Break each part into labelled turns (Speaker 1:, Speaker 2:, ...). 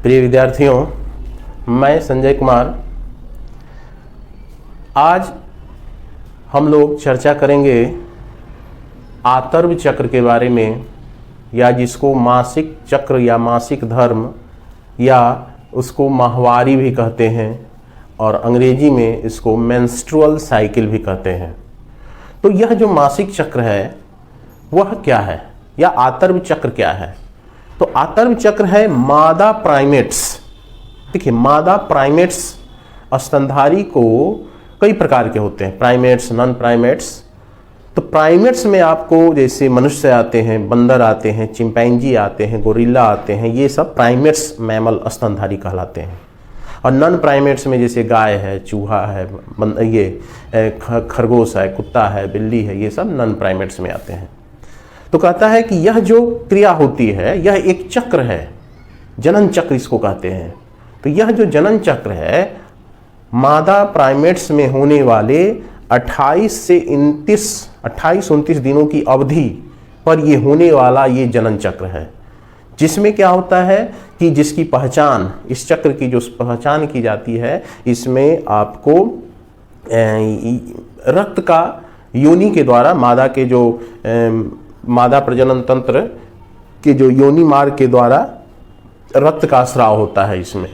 Speaker 1: प्रिय विद्यार्थियों, मैं संजय कुमार। आज हम लोग चर्चा करेंगे आतर्व चक्र के बारे में, या जिसको मासिक चक्र या मासिक धर्म या उसको माहवारी भी कहते हैं और अंग्रेजी में इसको मेंस्ट्रुअल साइकिल भी कहते हैं। तो यह जो मासिक चक्र है वह क्या है, या आतर्व चक्र क्या है? तो आतर्व चक्र है मादा प्राइमेट्स। देखिए, मादा प्राइमेट्स स्तनधारी को कई प्रकार के होते हैं, प्राइमेट्स, नॉन प्राइमेट्स। तो प्राइमेट्स में आपको जैसे मनुष्य आते हैं, बंदर आते हैं, चिंपैंजी आते हैं, गोरिल्ला आते हैं, ये सब प्राइमेट्स मैमल स्तनधारी कहलाते हैं। और नॉन प्राइमेट्स में जैसे गाय है, चूहा है, ये खरगोश है, कुत्ता है, बिल्ली है, ये सब नॉन प्राइमेट्स में आते हैं। तो कहता है कि यह जो क्रिया होती है यह एक चक्र है, जनन चक्र इसको कहते हैं। तो यह जो जनन चक्र है मादा प्राइमेट्स में होने वाले 28 से 29 दिनों की अवधि पर ये होने वाला ये जनन चक्र है, जिसमें क्या होता है कि जिसकी पहचान, इस चक्र की जो पहचान की जाती है, इसमें आपको रक्त का योनि के द्वारा मादा के जो मादा प्रजनन तंत्र के जो योनि मार्ग के द्वारा रक्त का स्राव होता है इसमें।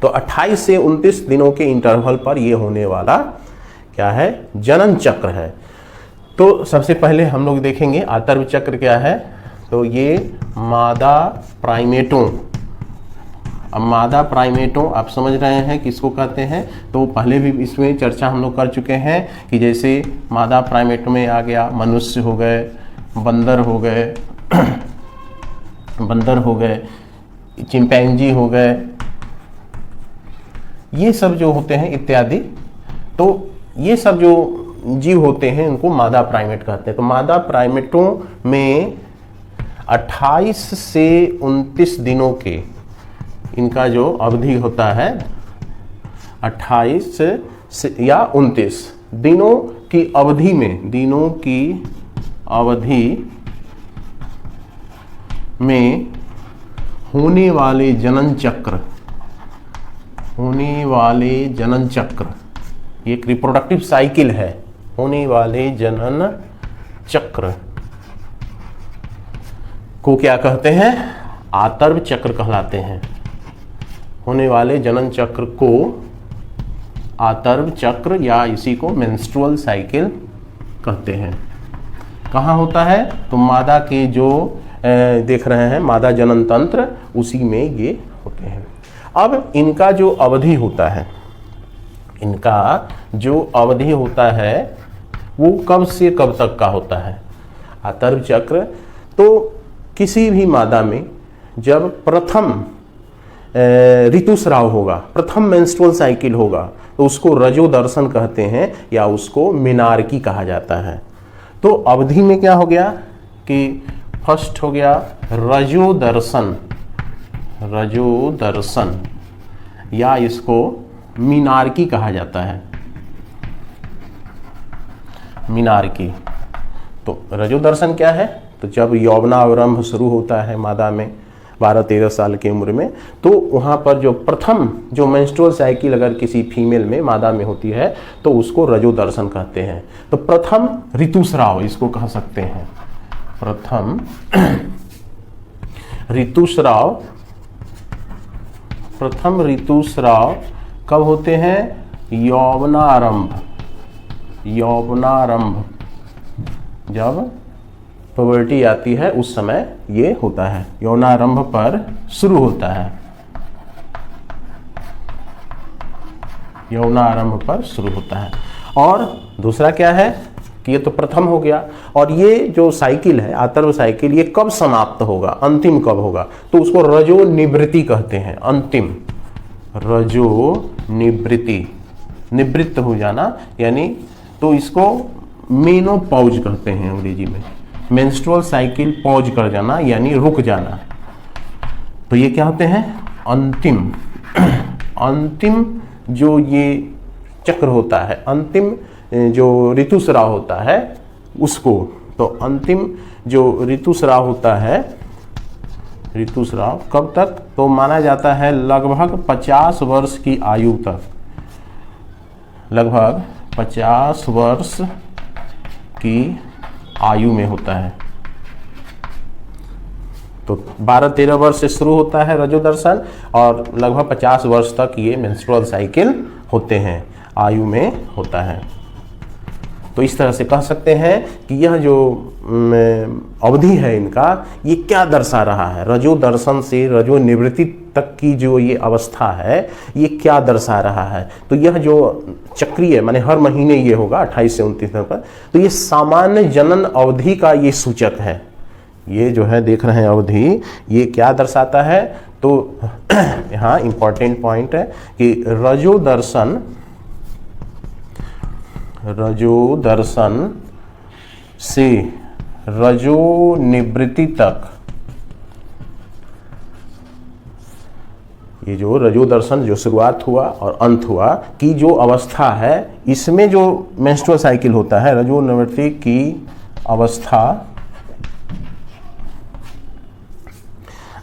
Speaker 1: तो 28 से 29 दिनों के इंटरवल पर ये होने वाला क्या है, जनन चक्र है। तो सबसे पहले हम लोग देखेंगे आतर्व चक्र क्या है। तो ये मादा प्राइमेटों, अब मादा प्राइमेटों आप समझ रहे हैं किसको कहते हैं। तो पहले भी इसमें चर्चा हम लोग कर चुके हैं कि जैसे मादा प्राइमेटों में आ गया मनुष्य हो गए, बंदर हो गए चिंपैंजी हो गए, ये सब जो होते हैं इत्यादि। तो ये सब जो जीव होते हैं उनको मादा प्राइमेट कहते हैं। तो मादा प्राइमेटों में 28 से 29 दिनों के इनका जो अवधि होता है, 28 से या 29 दिनों की अवधि में होने वाले जनन चक्र, ये एक रिप्रोडक्टिव साइकिल है, होने वाले जनन चक्र को क्या कहते हैं, आतर्व चक्र कहलाते हैं। होने वाले जनन चक्र को आतर्व चक्र या इसी को मेंस्ट्रुअल साइकिल कहते हैं। कहाँ होता है? तो मादा के जो देख रहे हैं मादा जनन तंत्र, उसी में ये होते हैं। अब इनका जो अवधि होता है वो कब से कब तक का होता है आतर्व चक्र। तो किसी भी मादा में जब प्रथम ऋतुस्राव होगा, प्रथम मेंस्ट्रुअल साइकिल होगा, तो उसको रजोदर्शन कहते हैं या उसको मिनारकी कहा जाता है। तो अवधि में क्या हो गया कि फर्स्ट हो गया रजोदर्शन या इसको मिनारकी कहा जाता है, मिनारकी। तो रजोदर्शन क्या है? तो जब यौवनावरंभ शुरू होता है मादा में 12-13 साल की उम्र में, तो वहाँ पर जो प्रथम जो मेंस्ट्रुअल साइकिल अगर किसी फीमेल में मादा में होती है तो उसको रजोदर्शन कहते हैं। तो प्रथम ऋतुस्राव इसको कह सकते हैं। प्रथम ऋतुस्राव कब होते हैं? यौवनारंभ जब प्यूबर्टी आती है उस समय ये होता है, यौवनारंभ पर शुरू होता है, यौवनारंभ पर शुरू होता है। और दूसरा क्या है कि ये तो प्रथम हो गया, और ये जो साइकिल है आतर्व साइकिल, ये कब समाप्त होगा, अंतिम कब होगा? तो उसको रजो निवृत्ति कहते हैं। अंतिम रजो निवृत्त हो जाना, यानी तो इसको मेनोपॉज कहते हैं अंग्रेजी में। मेंस्ट्रुअल साइकिल पॉज कर जाना यानी रुक जाना। तो ये क्या होते हैं? अंतिम जो ये चक्र होता है, अंतिम जो ऋतुस्राव होता है उसको। तो अंतिम जो ऋतुस्राव होता है ऋतुस्राव कब तक? तो माना जाता है लगभग 50 वर्ष की आयु तक, लगभग 50 वर्ष की आयु में होता है। तो 12-13 वर्ष से शुरू होता है रजोदर्शन और लगभग 50 वर्ष तक ये मेंस्ट्रुअल साइकिल होते हैं, आयु में होता है। तो इस तरह से कह सकते हैं कि यह जो अवधि है इनका, ये क्या दर्शा रहा है? रजो दर्शन से रजो निवृत्ति तक की जो ये अवस्था है, ये क्या दर्शा रहा है? तो यह जो चक्रीय माने हर महीने ये होगा 28 से 29 दिन पर, तो ये सामान्य जनन अवधि का ये सूचक है। ये जो है देख रहे हैं अवधि, ये क्या दर्शाता है? तो यहाँ इंपॉर्टेंट पॉइंट है कि रजो दर्शन से रजो निवृत्ति तक, ये जो रजो दर्शन जो शुरुआत हुआ और अंत हुआ की जो अवस्था है, इसमें जो मेंस्ट्रुअल साइकिल होता है, रजो निवृत्ति की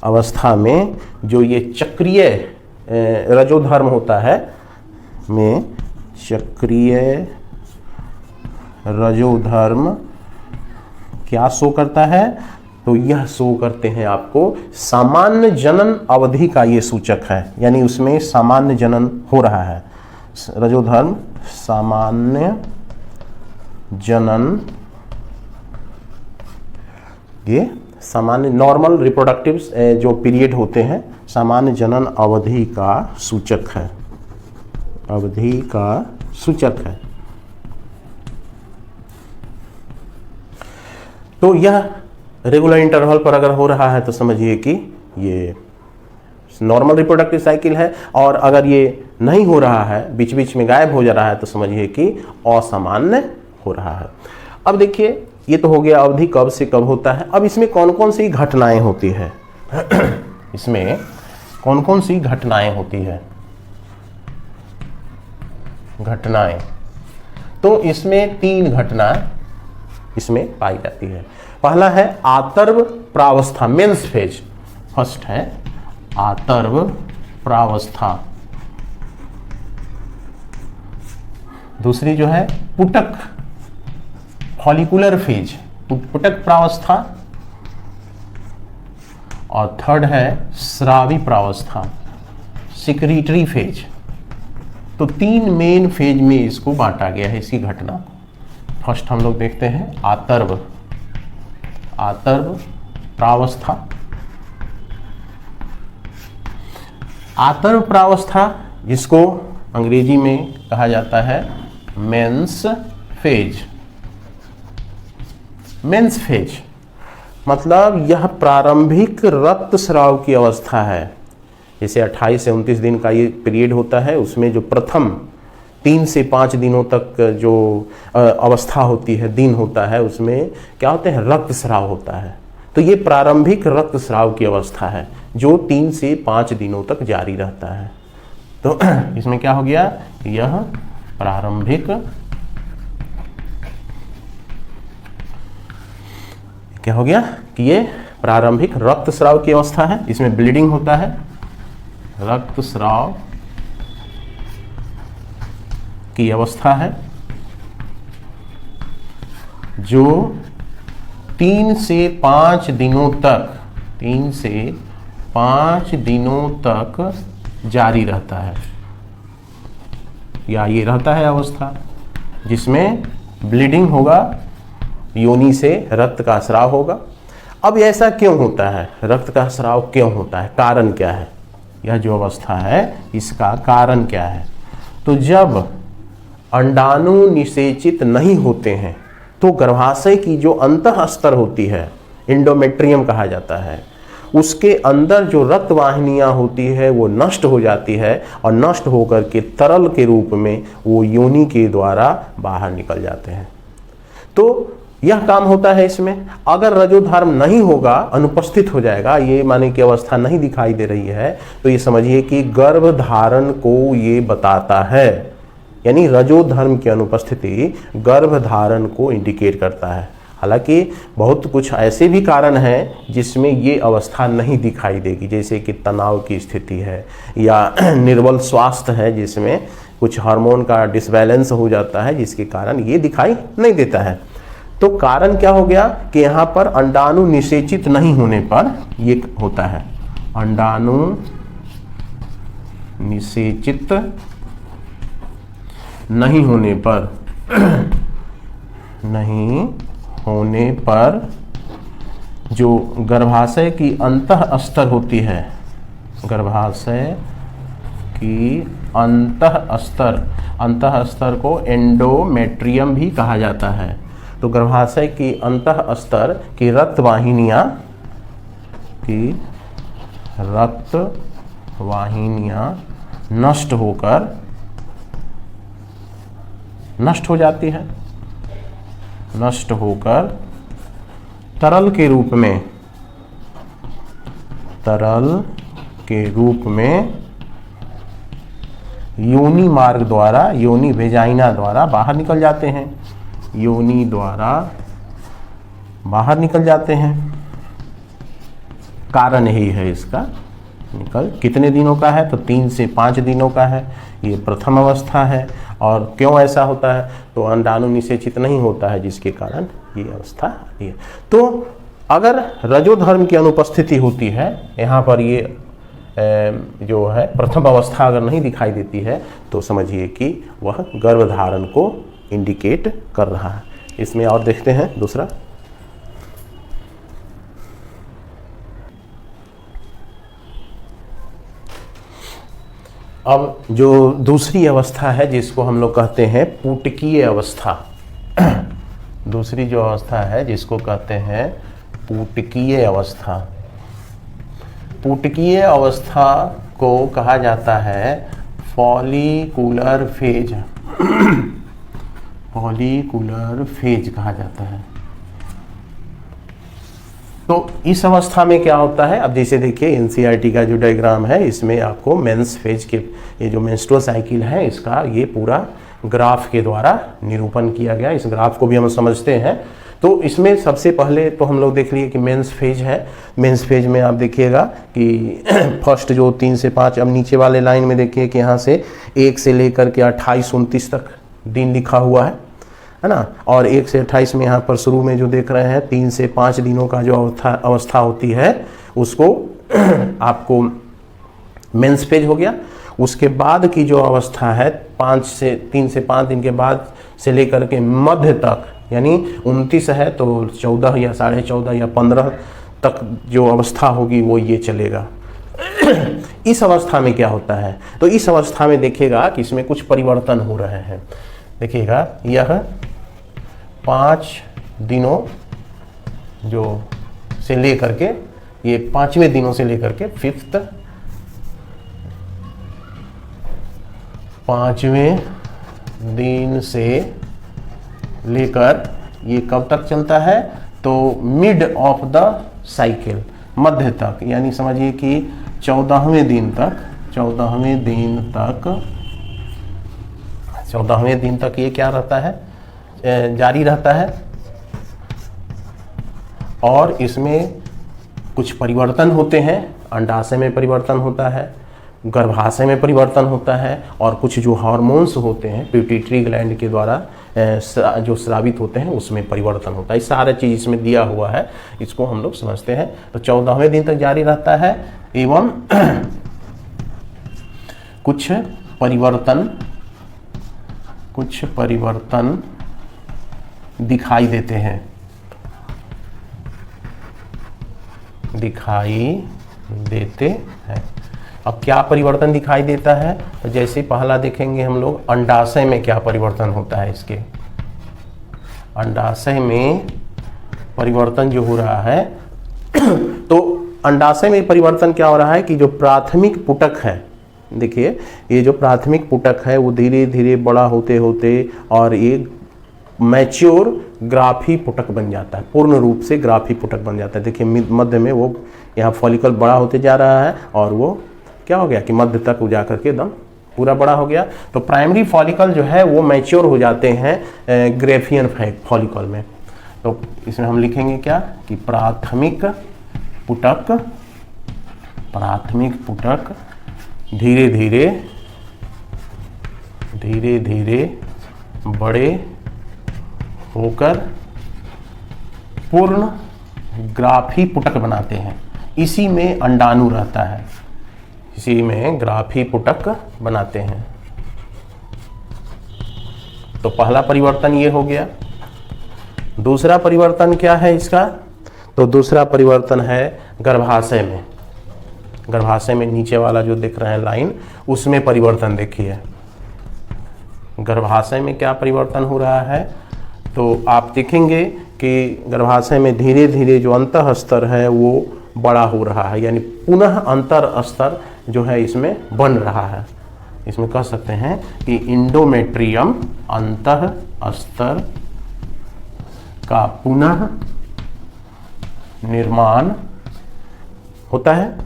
Speaker 1: अवस्था में जो ये चक्रीय रजोधर्म होता है, में चक्रीय रजोधर्म क्या शो करता है? तो यह शो करते हैं आपको सामान्य जनन अवधि का ये सूचक है, यानी उसमें सामान्य जनन हो रहा है। रजोधर्म सामान्य जनन, ये सामान्य नॉर्मल रिप्रोडक्टिव जो पीरियड होते हैं, सामान्य जनन अवधि का सूचक है, अवधि का सूचक है। तो यह रेगुलर इंटरवल पर अगर हो रहा है तो समझिए कि ये नॉर्मल रिप्रोडक्टिव साइकिल है, और अगर ये नहीं हो रहा है, बीच बीच में गायब हो जा रहा है, तो समझिए कि असामान्य हो रहा है। अब देखिए, ये तो हो गया अवधि कब से कब होता है। अब इसमें कौन कौन सी घटनाएं होती है? इसमें कौन कौन सी घटनाएं होती है? घटनाएं, तो इसमें 3 घटना इसमें पाई जाती है। पहला है आतर्व प्रावस्था, मेंस फेज, फर्स्ट है आतर्व प्रावस्था। दूसरी जो है पुटक, फॉलिकुलर फेज, पुटक प्रावस्था। और थर्ड है स्रावी प्रावस्था, सिक्रीटरी फेज। तो 3 मेन फेज में इसको बांटा गया है, इसी घटना को। फर्स्ट हम लोग देखते हैं आतर्व प्रावस्था। आतर्व प्रावस्था, जिसको अंग्रेजी में कहा जाता है मेंस फेज। मेंस फेज मतलब यह प्रारंभिक रक्तस्राव की अवस्था है। जैसे 28 से 29 दिन का ये पीरियड होता है, उसमें जो प्रथम 3 से 5 दिनों तक जो अवस्था होती है, दिन होता है, उसमें क्या होते हैं? रक्तस्राव होता है। तो ये प्रारंभिक रक्तस्राव की अवस्था है जो 3 से 5 दिनों तक जारी रहता है। तो इसमें क्या हो गया? यह प्रारंभिक, क्या हो गया कि ये प्रारंभिक रक्तस्राव की अवस्था है। इसमें ब्लीडिंग होता है, रक्तस्राव की अवस्था है, जो 3 से 5 दिनों तक जारी रहता है, या ये रहता है अवस्था जिसमें ब्लीडिंग होगा, योनि से रक्त का स्राव होगा। अब ऐसा क्यों होता है? रक्त का स्राव क्यों होता है? कारण क्या है? यह जो अवस्था है, इसका कारण क्या है? तो जब अंडाणु निषेचित नहीं होते हैं तो गर्भाशय की जो अंतः स्तर होती है, एंडोमेट्रियम कहा जाता है, उसके अंदर जो रक्त वाहिनियां होती है वो नष्ट हो जाती है, और नष्ट होकर के तरल के रूप में वो योनि के द्वारा बाहर निकल जाते हैं। तो यह काम होता है इसमें। अगर रजोधर्म नहीं होगा, अनुपस्थित हो जाएगा, ये माने की अवस्था नहीं दिखाई दे रही है, तो ये समझिए कि गर्भधारण को ये बताता है, यानी रजोधर्म की अनुपस्थिति गर्भधारण को इंडिकेट करता है। हालांकि बहुत कुछ ऐसे भी कारण हैं जिसमें ये अवस्था नहीं दिखाई देगी, जैसे कि तनाव की स्थिति है या निर्बल स्वास्थ्य है जिसमें कुछ हार्मोन का डिसबैलेंस हो जाता है जिसके कारण ये दिखाई नहीं देता है। तो कारण क्या हो गया कि यहाँ पर अंडाणु निषेचित नहीं होने पर ये होता है। अंडाणु निषेचित नहीं होने पर जो गर्भाशय की अंतः स्तर होती है, गर्भाशय की अंतः स्तर को एंडोमेट्रियम भी कहा जाता है। तो गर्भाशय की अंतः स्तर की रक्त वाहिनियां नष्ट हो जाती है, नष्ट होकर तरल के रूप में योनि मार्ग द्वारा, योनि वेजाइना द्वारा बाहर निकल जाते हैं, योनि द्वारा बाहर निकल जाते हैं। कारण यही है इसका। कितने दिनों का है? तो 3 से 5 दिनों का है। ये प्रथम अवस्था है। और क्यों ऐसा होता है? तो अंडाणु निषेचित नहीं होता है जिसके कारण ये अवस्था आती है। तो अगर रजोधर्म की अनुपस्थिति होती है, यहाँ पर ये जो है प्रथम अवस्था अगर नहीं दिखाई देती है तो समझिए कि वह गर्भधारण को इंडिकेट कर रहा है। इसमें और देखते हैं दूसरा। अब जो दूसरी अवस्था है जिसको हम लोग कहते हैं पुटकीय अवस्था, दूसरी जो अवस्था है जिसको कहते हैं पुटकीय अवस्था। पुटकीय अवस्था को कहा जाता है फॉलिकुलर फेज, फॉलिकुलर फेज कहा जाता है। तो इस अवस्था में क्या होता है? अब जैसे देखिए एनसीईआरटी का जो डायग्राम है इसमें आपको मेंस फेज के ये जो मेंस्ट्रुअल साइकिल है इसका ये पूरा ग्राफ के द्वारा निरूपण किया गया। इस ग्राफ को भी हम समझते हैं। तो इसमें सबसे पहले तो हम लोग देख लिए कि मेंस फेज है। मेंस फेज में आप देखिएगा कि फर्स्ट जो 3 से 5, अब नीचे वाले लाइन में देखिए कि यहाँ से 1 से लेकर के 28-29 तक दिन लिखा हुआ है ना। और 1 से 28 में यहाँ पर शुरू में जो देख रहे हैं 3 से 5 दिनों का जो अवस्था होती है उसको आपको मेंस फेज हो गया। उसके बाद की जो अवस्था है 3 से 5 दिन के बाद से लेकर के मध्य तक, यानी 29 है तो 14 या 14.5 या 15 तक जो अवस्था होगी वो ये चलेगा। इस अवस्था में क्या होता है? तो इस अवस्था में देखिएगा कि इसमें कुछ परिवर्तन हो रहे हैं। देखिएगा यह 5 दिनों जो से लेकर के ये 5वें दिनों से लेकर के 5वें दिन से लेकर ये कब तक चलता है? तो मिड ऑफ द साइकिल, मध्य तक, यानी समझिए कि 14वें दिन तक ये क्या रहता है? जारी रहता है। और इसमें कुछ परिवर्तन होते हैं। अंडाशय में परिवर्तन होता है, गर्भाशय में परिवर्तन होता है, और कुछ जो हार्मोन्स होते हैं पिट्यूटरी ग्लैंड के द्वारा जो स्रावित होते हैं उसमें परिवर्तन होता है। सारा चीज़ इसमें दिया हुआ है, इसको हम लोग समझते हैं। तो 14वें दिन तक जारी रहता है एवं कुछ परिवर्तन दिखाई देते हैं, अब क्या परिवर्तन दिखाई देता है? तो जैसे पहला देखेंगे हम लोग अंडाशय में क्या परिवर्तन होता है। इसके अंडाशय में परिवर्तन जो हो रहा है तो अंडाशय में परिवर्तन क्या हो रहा है कि जो प्राथमिक पुटक है, देखिए ये जो प्राथमिक पुटक है वो धीरे धीरे बड़ा होते होते और एक मैच्योर ग्राफी पुटक बन जाता है, पूर्ण रूप से ग्राफी पुटक बन जाता है। देखिए मध्य में वो यहाँ फॉलिकल बड़ा होते जा रहा है और वो क्या हो गया कि मध्य तक वो जाकर के एकदम पूरा बड़ा हो गया। तो प्राइमरी फॉलिकल जो है वो मैच्योर हो जाते हैं ग्रेफियन फॉलिकल में। तो इसमें हम लिखेंगे क्या कि प्राथमिक पुटक धीरे धीरे बड़े होकर पूर्ण ग्राफी पुटक बनाते हैं। इसी में अंडाणु रहता है, इसी में ग्राफी पुटक बनाते हैं। तो पहला परिवर्तन ये हो गया। दूसरा परिवर्तन क्या है इसका? तो दूसरा परिवर्तन है गर्भाशय में। गर्भाशय में नीचे वाला जो दिख रहा है लाइन, उसमें परिवर्तन देखिए। गर्भाशय में क्या परिवर्तन हो रहा है? तो आप देखेंगे कि गर्भाशय में धीरे धीरे जो अंतः स्तर है वो बड़ा हो रहा है, यानी पुनः अंतर स्तर जो है इसमें बन रहा है। इसमें कह सकते हैं कि इंडोमेट्रियम अंतः स्तर का पुनः निर्माण होता है।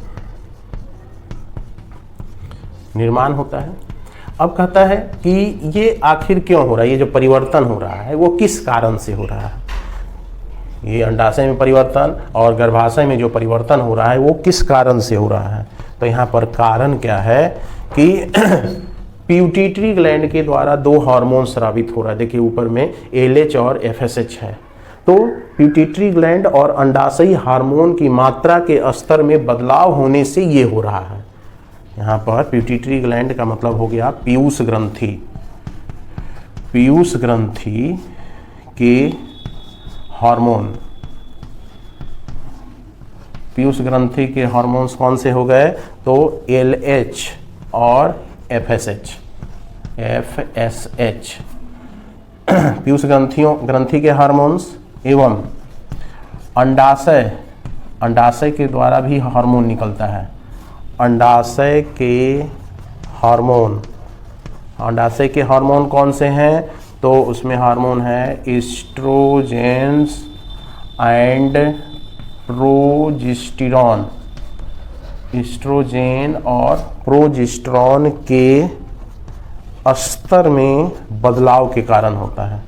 Speaker 1: अब कहता है कि ये आखिर क्यों हो रहा है, ये जो परिवर्तन हो रहा है वो किस कारण से हो रहा है। ये अंडाशय में परिवर्तन और गर्भाशय में जो परिवर्तन हो रहा है वो किस कारण से हो रहा है। तो यहाँ पर कारण क्या है कि पिट्यूटरी ग्लैंड के द्वारा दो हार्मोन स्रावित हो रहा है। देखिए ऊपर में LH और FSH है। तो पिट्यूटरी ग्लैंड और अंडाशयी हार्मोन की मात्रा के स्तर में बदलाव होने से ये हो रहा है। यहाँ पर पिट्यूटरी ग्लैंड का मतलब हो गया पीयूष ग्रंथि। पीयूष ग्रंथि के हार्मोन, पीयूष ग्रंथि के हार्मोन्स कौन से हो गए? तो LH और FSH। पीयूष ग्रंथि के हार्मोन्स एवं अंडाशय के द्वारा भी हार्मोन निकलता है। अंडाशय के हार्मोन कौन से हैं? तो उसमें हार्मोन है एस्ट्रोजेंस एंड प्रोजेस्टेरॉन। एस्ट्रोजेन और प्रोजेस्टेरॉन के स्तर में बदलाव के कारण होता है।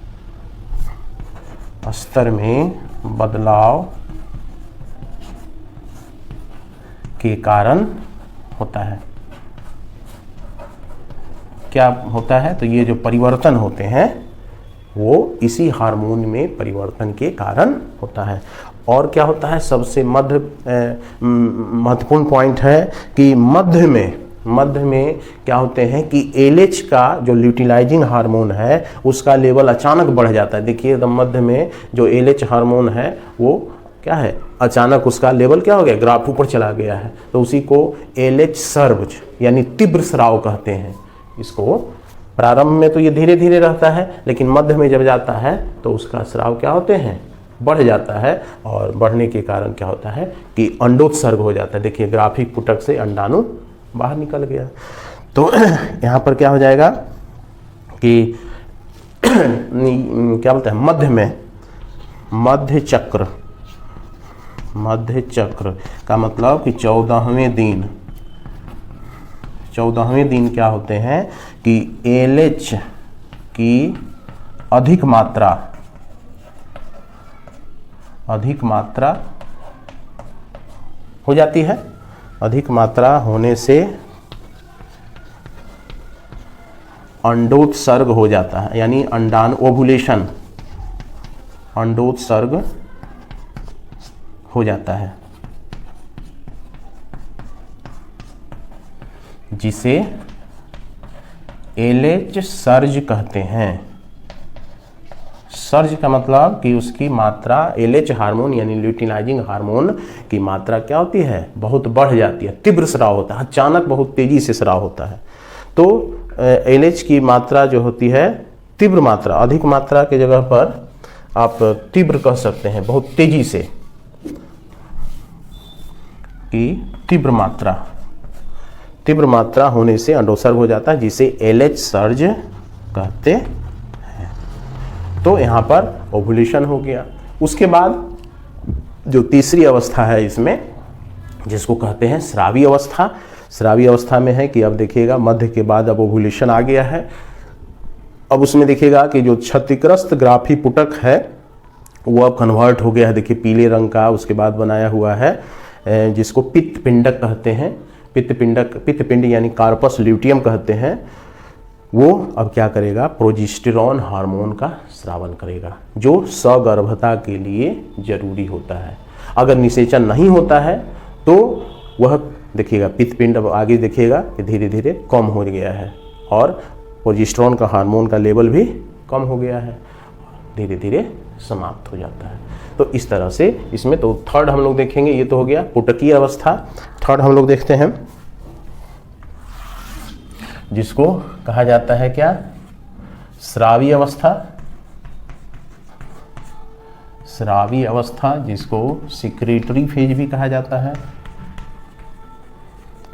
Speaker 1: स्तर में बदलाव के कारण होता है। क्या होता है? तो ये जो परिवर्तन होते हैं वो इसी हार्मोन में परिवर्तन के कारण होता है। और क्या होता है? सबसे महत्वपूर्ण पॉइंट है कि मध्य में क्या होते हैं कि LH का जो ल्यूटिलाइजिंग हार्मोन है उसका लेवल अचानक बढ़ जाता है। देखिए एकदम मध्य में जो LH हार्मोन है वो क्या है, अचानक उसका लेवल क्या हो गया, ग्राफ ऊपर चला गया है। तो उसी को LH सर्ज यानी तीव्र स्राव कहते हैं। इसको प्रारंभ में तो ये धीरे धीरे रहता है, लेकिन मध्य में जब जाता है तो उसका स्राव क्या होते हैं, बढ़ जाता है। और बढ़ने के कारण क्या होता है कि अंडोत्सर्ग हो जाता है। देखिए ग्राफिक पुटक से अंडाणु बाहर निकल गया। तो यहाँ पर क्या हो जाएगा कि क्या बोलते हैं, मध्य में मध्य चक्र का मतलब कि 14वें दिन क्या होते हैं कि LH की अधिक मात्रा हो जाती है। अधिक मात्रा होने से अंडोत्सर्ग हो जाता है, यानी ओवुलेशन, अंडोत्सर्ग हो जाता है, जिसे LH सर्ज कहते हैं। सर्ज का मतलब कि उसकी मात्रा LH हार्मोन यानी ल्यूटिलाइजिंग हार्मोन की मात्रा क्या होती है, बहुत बढ़ जाती है, तीव्र स्राव होता है, अचानक बहुत तेजी से स्राव होता है। तो LH की मात्रा जो होती है तीव्र मात्रा, अधिक मात्रा के जगह पर आप तीव्र कह सकते हैं, बहुत तेजी से की तीव्र मात्रा होने से अंडोत्सर्ग हो जाता है, जिसे LH सर्ज कहते हैं। तो यहाँ पर ओवुलेशन हो गया। उसके बाद जो तीसरी अवस्था है इसमें, जिसको कहते हैं स्रावी अवस्था। स्रावी अवस्था में है कि अब देखिएगा मध्य के बाद अब ओवुलेशन आ गया है। अब उसमें देखिएगा कि जो क्षतिग्रस्त ग्राफी पुटक है वो अब कन्वर्ट हो गया है, देखिए पीले रंग का उसके बाद बनाया हुआ है, जिसको पित्त पिंडक कहते हैं। पित्त पिंड यानी कार्पस ल्यूटियम कहते हैं। वो अब क्या करेगा, प्रोजेस्टेरॉन हार्मोन का स्रावन करेगा, जो सगर्भता के लिए जरूरी होता है। अगर निषेचन नहीं होता है तो वह देखिएगा पित्त पिंड अब आगे देखिएगा कि धीरे धीरे कम हो गया है और प्रोजेस्टेरॉन का हार्मोन का लेवल भी कम हो गया है, धीरे धीरे समाप्त हो जाता है। तो इस तरह से इसमें तो थर्ड हम लोग देखेंगे, ये तो हो गया पुटकीय अवस्था। थर्ड हम लोग देखते हैं जिसको कहा जाता है क्या, स्रावी अवस्था। स्रावी अवस्था जिसको सिक्रेटरी फेज भी कहा जाता है,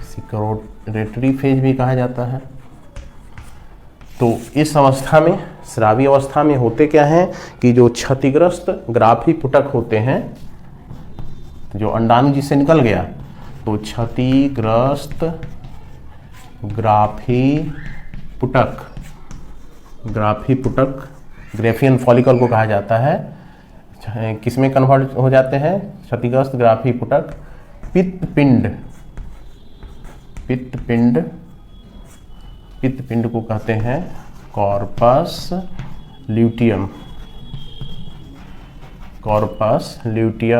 Speaker 1: सिक्रेटरी फेज भी कहा जाता है। तो इस अवस्था में, स्रावी अवस्था में होते क्या हैं कि जो क्षतिग्रस्त ग्राफी पुटक होते हैं, जो अंडाणु जिससे निकल गया, तो क्षतिग्रस्त ग्राफी पुटक, ग्राफियन फॉलिकल को कहा जाता है। किसमें कन्वर्ट हो जाते हैं, क्षतिग्रस्त ग्राफी पुटक पित्त पिंड को कहते हैं कॉर्पस ल्यूटियम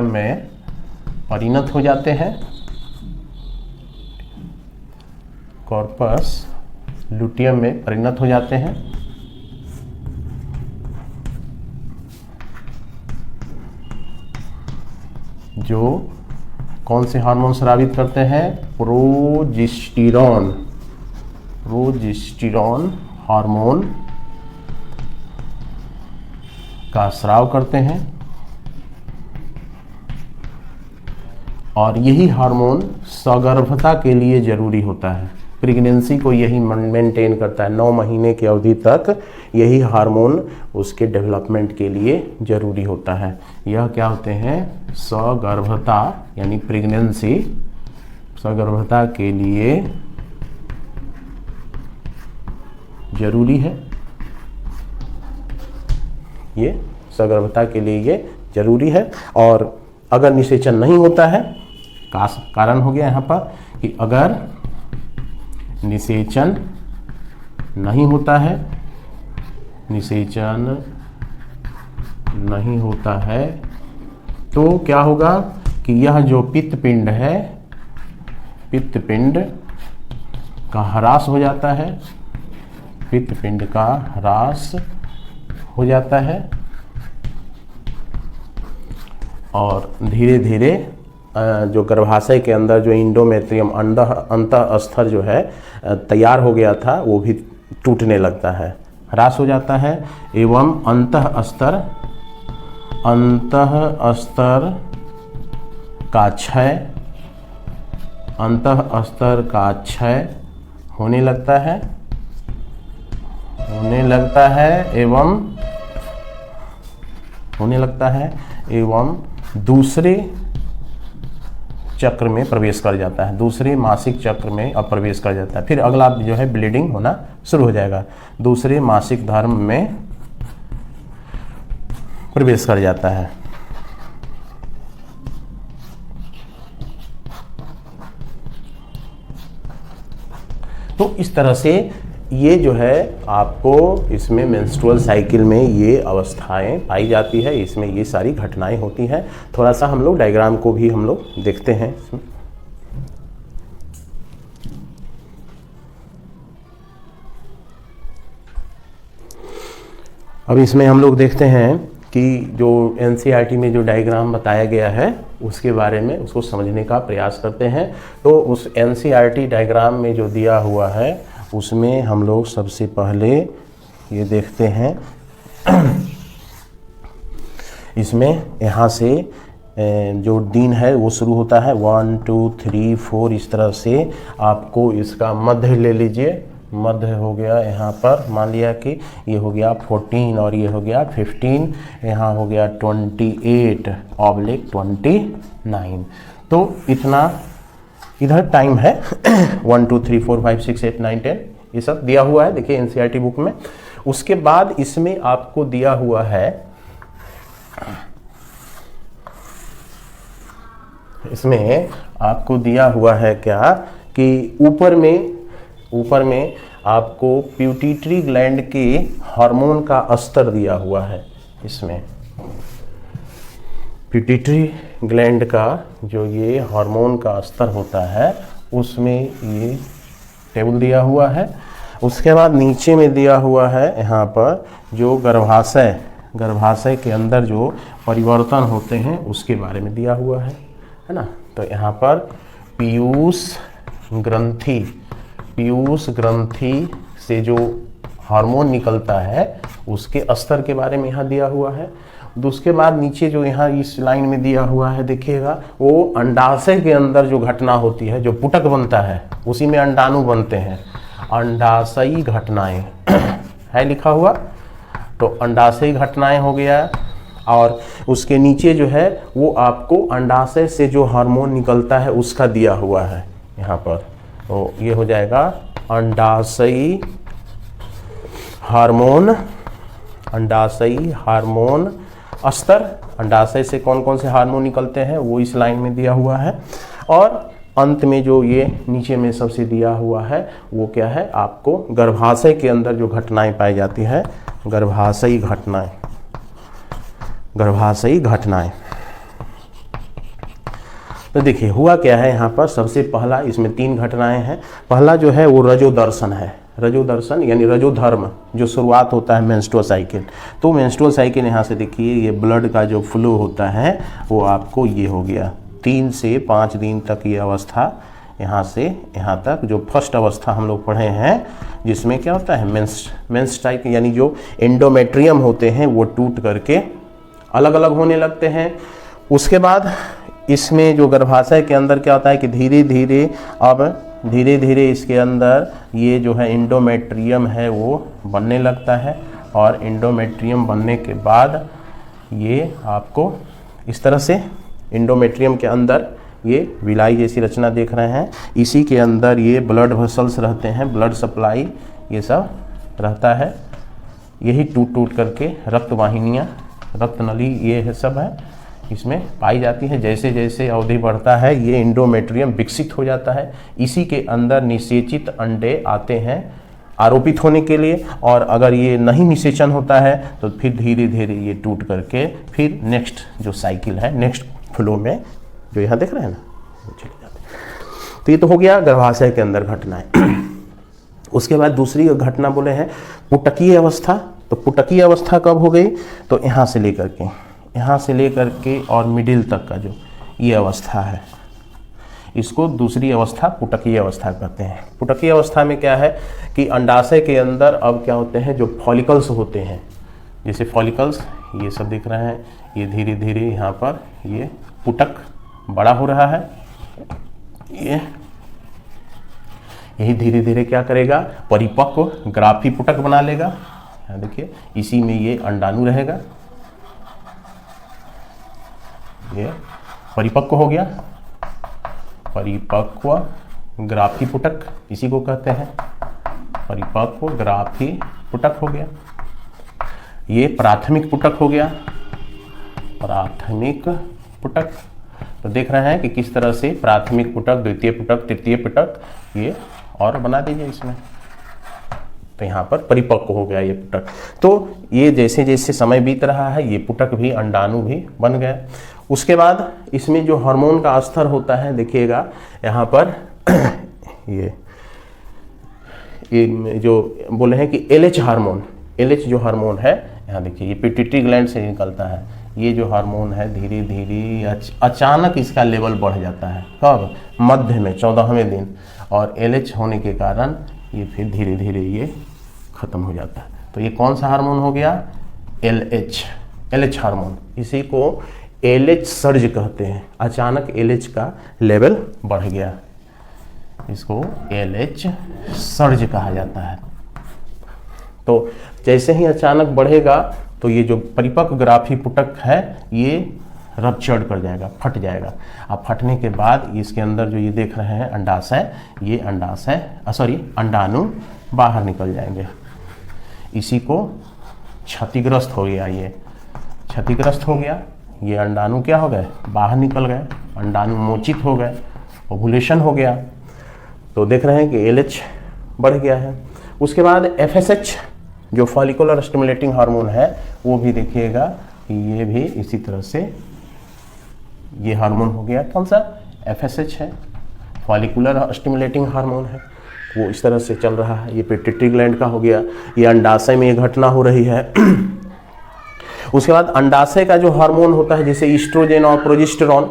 Speaker 1: में परिणत हो जाते हैं। कॉर्पस ल्यूटियम में परिणत हो जाते हैं। जो कौन से हार्मोन स्रावित करते हैं, प्रोजेस्टेरॉन हार्मोन का स्राव करते हैं। और यही हार्मोन सगर्भता के लिए जरूरी होता है। प्रेगनेंसी को यही मेंटेन करता है, 9 महीने की अवधि तक यही हार्मोन उसके डेवलपमेंट के लिए जरूरी होता है। यह क्या होते हैं, सगर्भता यानी प्रेगनेंसी, सगर्भता के लिए जरूरी है। ये सगर्भता के लिए ये जरूरी है। और अगर निषेचन नहीं होता है, कारण हो गया यहाँ पर कि अगर निषेचन नहीं होता है, निषेचन नहीं होता है तो क्या होगा कि यह जो पित्त पिंड है, पित्त पिंड का ह्रास हो जाता है, पित्त पिंड का ह्रास हो जाता है। और धीरे धीरे जो गर्भाशय के अंदर जो इंडोमेट्रियम अंतः स्तर जो है तैयार हो गया था, वो भी टूटने लगता है, ह्रास हो जाता है। एवं अंतः स्तर का क्षय होने लगता है एवं दूसरे चक्र में प्रवेश कर जाता है, दूसरे मासिक चक्र में अब प्रवेश कर जाता है। फिर अगला जो है ब्लीडिंग होना शुरू हो जाएगा, दूसरे मासिक धर्म में प्रवेश कर जाता है। तो इस तरह से ये जो है आपको इसमें मेंस्ट्रुअल साइकिल में ये अवस्थाएं पाई जाती है, इसमें ये सारी घटनाएं होती हैं। थोड़ा सा हम लोग डायग्राम को भी हम लोग देखते हैं। अब इसमें हम लोग देखते हैं कि जो एनसीईआरटी में जो डायग्राम बताया गया है उसके बारे में उसको समझने का प्रयास करते हैं। तो उस एनसीईआरटी डायग्राम में जो दिया हुआ है उसमें हम लोग सबसे पहले ये देखते हैं, इसमें यहाँ से जो दिन है वो शुरू होता है 1 2 3 4 इस तरह से आपको इसका मध्य ले लीजिए। मध्य हो गया यहाँ पर, मान लिया कि ये हो गया 14 और ये हो गया 15, यहाँ हो गया 28/29। तो इतना इधर टाइम है 1 2 3 4 5 6 8 9 10 ये सब दिया हुआ है, देखिए एनसीईआरटी बुक में। उसके बाद इसमें आपको दिया हुआ है इसमें आपको दिया हुआ है क्या कि ऊपर में आपको पिट्यूटरी ग्लैंड के हार्मोन का स्तर दिया हुआ है। इसमें पिट्यूटरी ग्लैंड का जो ये हार्मोन का स्तर होता है उसमें ये टेबल दिया हुआ है। उसके बाद नीचे में दिया हुआ है यहाँ पर जो गर्भाशय के अंदर जो परिवर्तन होते हैं उसके बारे में दिया हुआ है ना। तो यहाँ पर पीयूष ग्रंथि से जो हार्मोन निकलता है उसके स्तर के बारे में यहाँ दिया हुआ है। तो उसके बाद नीचे जो यहाँ इस लाइन में दिया हुआ है देखिएगा, वो अंडाशय के अंदर जो घटना होती है, जो पुटक बनता है उसी में अंडाणु बनते हैं, अंडाशयी घटनाएं है लिखा हुआ। तो अंडाशयी घटनाएं हो गया और उसके नीचे जो है वो आपको अंडाशय से जो हार्मोन निकलता है उसका दिया हुआ है यहाँ पर। तो ये हो जाएगा अंडाशयी हार्मोन स्तर। अंडाशय से कौन कौन से हार्मोन निकलते हैं वो इस लाइन में दिया हुआ है। और अंत में जो ये नीचे में सबसे दिया हुआ है वो क्या है, आपको गर्भाशय के अंदर जो घटनाएं पाई जाती है, गर्भाशयी घटनाएं। तो देखिए हुआ क्या है यहाँ पर, सबसे पहला इसमें 3 घटनाएं हैं। पहला जो है वो रजोदर्शन है। रजोदर्शन यानी रजोधर्म जो शुरुआत होता है मेंस्ट्रुअल साइकिल। तो मेंस्ट्रुअल साइकिल यहाँ से देखिए, ये ब्लड का जो फ्लो होता है वो आपको ये हो गया 3 से 5 दिन तक ये अवस्था, यहाँ से यहाँ तक जो फर्स्ट अवस्था हम लोग पढ़े हैं जिसमें क्या होता है मेंस साइकिल, यानी जो एंडोमेट्रियम होते हैं वो टूट करके अलग अलग होने लगते हैं। उसके बाद इसमें जो गर्भाशय के अंदर क्या होता है कि धीरे धीरे इसके अंदर ये जो है एंडोमेट्रियम है वो बनने लगता है। और एंडोमेट्रियम बनने के बाद ये आपको इस तरह से एंडोमेट्रियम के अंदर ये विलाई जैसी रचना देख रहे हैं, इसी के अंदर ये ब्लड वेसल्स रहते हैं, ब्लड सप्लाई ये सब रहता है। यही टूट करके रक्त वाहिनियाँ, रक्त नली ये है सब है इसमें पाई जाती है। जैसे जैसे अवधि बढ़ता है ये एंडोमेट्रियम विकसित हो जाता है। इसी के अंदर निषेचित अंडे आते हैं आरोपित होने के लिए, और अगर ये नहीं निषेचन होता है तो फिर धीरे धीरे ये टूट करके फिर नेक्स्ट जो साइकिल है, नेक्स्ट फ्लो में जो यहाँ देख रहे हैं ना वो चले जाते हैं। तो ये तो हो गया गर्भाशय के अंदर घटनाएं। उसके बाद दूसरी घटना बोले हैं पुटकीय अवस्था। तो पुटकीय अवस्था कब हो गई, तो यहाँ से लेकर के और मिडिल तक का जो ये अवस्था है इसको दूसरी अवस्था पुटकीय अवस्था कहते हैं। पुटकीय अवस्था में क्या है कि अंडाशय के अंदर अब क्या होते हैं, जो फॉलिकल्स होते हैं, जैसे फॉलिकल्स ये सब दिख रहे हैं, ये धीरे धीरे यहाँ पर ये पुटक बड़ा हो रहा है। यही धीरे धीरे क्या करेगा, परिपक्व ग्राफी पुटक बना लेगा। यहाँ देखिए इसी में ये अंडाणु रहेगा, ये परिपक्व हो गया, परिपक्व ग्राफी पुटक इसी को कहते हैं, परिपक्व ग्राफी पुटक हो गया। ये प्राथमिक पुटक हो गया, प्राथमिक पुटक। तो देख रहे हैं कि किस तरह से प्राथमिक पुटक, द्वितीय पुटक, तृतीय पुटक ये और बना दीजिए इसमें। तो यहाँ पर परिपक्व हो गया ये पुटक। तो ये जैसे जैसे समय बीत रहा है ये पुटक भी, अंडाणु भी बन गया। उसके बाद इसमें जो हार्मोन का स्तर होता है देखिएगा यहाँ पर ये जो बोले हैं कि LH हार्मोन, LH जो हार्मोन है यहाँ देखिए ये पिट्यूटरी ग्लैंड से निकलता है। ये जो हार्मोन है धीरे धीरे अचानक इसका लेवल बढ़ जाता है, कब, मध्य में 14वें दिन, और LH होने के कारण ये फिर धीरे धीरे ये खत्म हो जाता है। तो ये कौन सा हार्मोन हो गया, LH हार्मोन। इसी को LH सर्ज कहते हैं। अचानक LH का लेवल बढ़ गया, इसको LH सर्ज कहा जाता है। तो जैसे ही अचानक बढ़ेगा तो ये जो परिपक्व ग्राफी पुटक है ये रप्चर्ड कर जाएगा, फट जाएगा। अब फटने के बाद इसके अंदर जो ये देख रहे हैं अंडाशय, ये अंडाणु बाहर निकल जाएंगे। इसी को क्षतिग्रस्त हो गया, ये क्षतिग्रस्त हो गया, ये अंडाणु क्या हो गए, बाहर निकल गए अंडाणु मोचित हो गए, ओवुलेशन हो गया, तो देख रहे हैं कि LH बढ़ गया है। उसके बाद FSH जो फॉलिकुलर स्टिमुलेटिंग हार्मोन है वो भी देखिएगा कि ये भी इसी तरह से ये हार्मोन हो गया, कौन सा FSH है, फॉलिकुलर स्टिमुलेटिंग हार्मोन है, वो इस तरह से चल रहा है। ये पिट्यूटरी ग्लैंड का हो गया, ये अंडाशय में ये घटना हो रही है। उसके बाद अंडाशय का जो हार्मोन होता है जैसे ईस्ट्रोजेन और प्रोजेस्टेरॉन,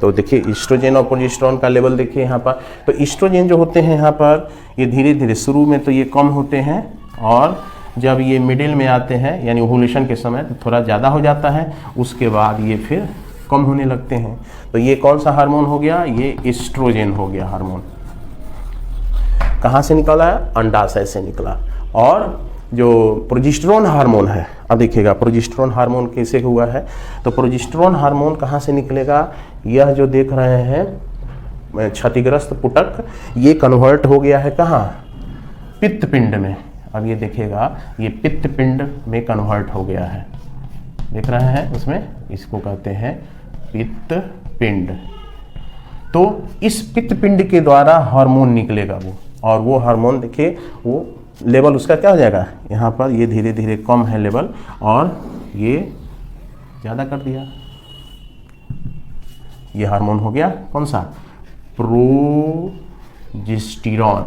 Speaker 1: तो देखिए ईस्ट्रोजेन और प्रोजेस्टेरॉन का लेवल देखिए यहाँ पर, तो ईस्ट्रोजेन जो होते हैं यहाँ पर ये धीरे धीरे शुरू में तो ये कम होते हैं और जब ये मिडिल में आते हैं यानी ओवुलेशन के समय तो थोड़ा ज़्यादा हो जाता है, उसके बाद ये फिर कम होने लगते हैं। तो ये कौन सा हार्मोन हो गया, ये ईस्ट्रोजेन हो गया हार्मोन। कहाँ से निकला है, अंडाशय से निकला। और जो प्रोजेस्टेरॉन हार्मोन है, अब देखिएगा प्रोजेस्टेरॉन हार्मोन कैसे हुआ है, तो प्रोजेस्टेरॉन हार्मोन कहाँ से निकलेगा, यह जो देख रहे हैं क्षतिग्रस्त पुटक, ये कन्वर्ट हो गया है कहाँ, पित्त पिंड में। अब ये देखिएगा ये पित्त पिंड में कन्वर्ट हो गया है, देख रहे हैं उसमें, इसको कहते हैं पित्त पिंड। तो इस पित्त पिंड के द्वारा हार्मोन निकलेगा वो, और वो हार्मोन देखिए वो लेवल उसका क्या हो जाएगा, यहाँ पर ये धीरे धीरे कम है लेवल और ये ज़्यादा कर दिया, ये हार्मोन हो गया कौन सा, प्रोजेस्टेरॉन।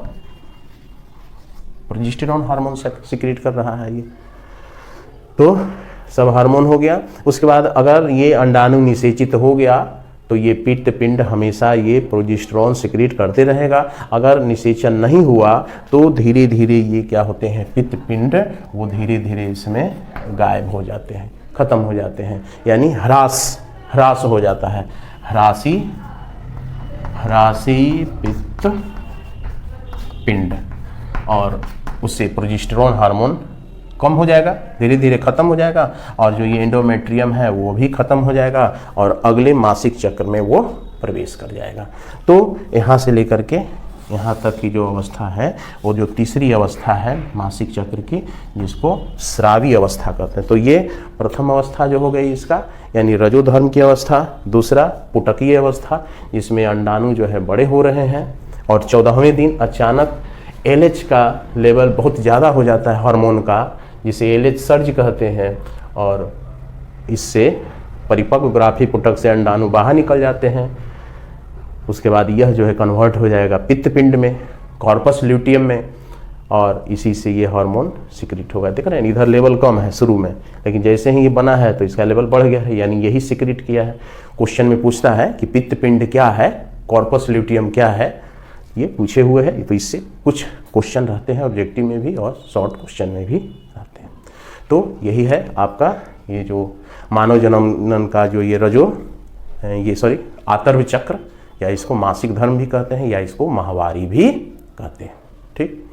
Speaker 1: प्रोजेस्टेरॉन हार्मोन सिक्रीट कर रहा है ये, तो सब हार्मोन हो गया। उसके बाद अगर ये अंडाणु निषेचित हो गया तो ये पित्त पिंड हमेशा ये प्रोजेस्टेरॉन सिक्रीट करते रहेगा। अगर निषेचन नहीं हुआ तो धीरे धीरे ये क्या होते हैं, पित्त पिंड वो धीरे धीरे इसमें गायब हो जाते हैं, खत्म हो जाते हैं, यानी ह्रास हो जाता है, ह्रासी पित्त पिंड, और उससे प्रोजेस्टेरॉन हार्मोन कम हो जाएगा, धीरे धीरे खत्म हो जाएगा, और जो ये एंडोमेट्रियम है वो भी खत्म हो जाएगा और अगले मासिक चक्र में वो प्रवेश कर जाएगा। तो यहाँ से लेकर के यहाँ तक की जो अवस्था है वो जो तीसरी अवस्था है मासिक चक्र की, जिसको स्रावी अवस्था कहते हैं। तो ये प्रथम अवस्था जो हो गई इसका, यानी रजोधर्म की अवस्था। दूसरा पुटकीय अवस्था, जिसमें अंडाणु जो है बड़े हो रहे हैं, और 14वें दिन अचानक LH का लेवल बहुत ज़्यादा हो जाता है हार्मोन का, जिसे LH सर्ज कहते हैं, और इससे परिपक्व ग्राफी पुटक से अंडाणु बाहर निकल जाते हैं। उसके बाद यह जो है कन्वर्ट हो जाएगा पित्त पिंड में, कॉर्पस ल्यूटियम में, और इसी से ये हार्मोन सिक्रीट होगा। देख रहे हैं इधर लेवल कम है शुरू में, लेकिन जैसे ही ये बना है तो इसका लेवल बढ़ गया है, यानी यही सिक्रीट किया है। क्वेश्चन में पूछता है कि पित्त पिंड क्या है, कॉर्पस ल्यूटियम क्या है, ये पूछे हुए हैं। तो इससे कुछ क्वेश्चन रहते हैं ऑब्जेक्टिव में भी और शॉर्ट क्वेश्चन में भी रहते हैं। तो यही है आपका ये जो मानव जनन का जो ये आतर्व चक्र, या इसको मासिक धर्म भी कहते हैं, या इसको माहवारी भी कहते हैं। ठीक।